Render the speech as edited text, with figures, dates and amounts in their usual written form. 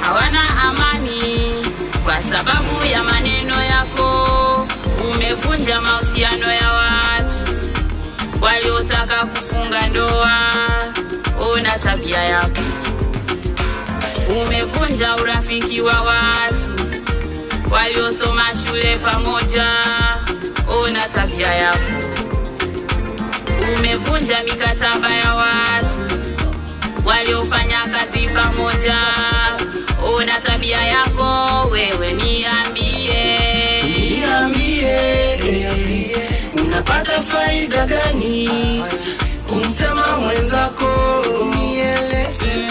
hawana amani kwa sababu ya maneno yako. Umevunja mahusiano ya watu waliotaka kufunga ndoa. Ona tabia yako. Umevunja urafiki wa watu waliosoma shule pamoja. Ona tabia yako. Umevunja mikataba ya watu waliofanya kazi pamoja. Ona tabia yako wewe. Niambie, unapata faida gani kumsema mwenzako? Nieleze.